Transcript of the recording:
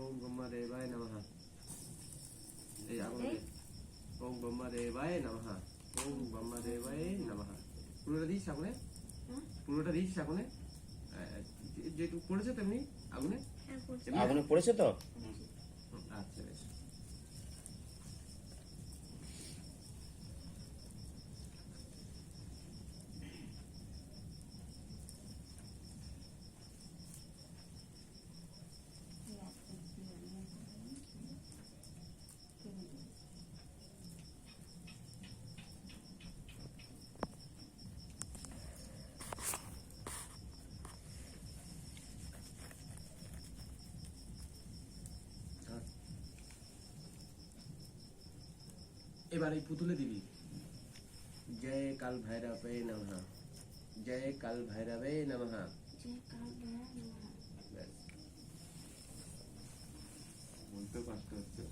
ওম ব্রহ্মদেবায় নমঃ। এই আগুনে ওম ব্রহ্মদেবায় নমঃ। ওম ব্রহ্মদেবায় নমঃ। পুরোটা দিস আগুনে, পুরোটা দিস আগুনে, যেটুকু পড়েছে তেমনি আগুনে। আগুনে পড়েছে তো? আচ্ছা বেশ। এবার এই পুতুলে দিবি জয় কাল ভৈরবে নমঃ, জয় কাল ভৈরবে নমঃ। ব্যাস। বলতে কষ্ট হচ্ছে।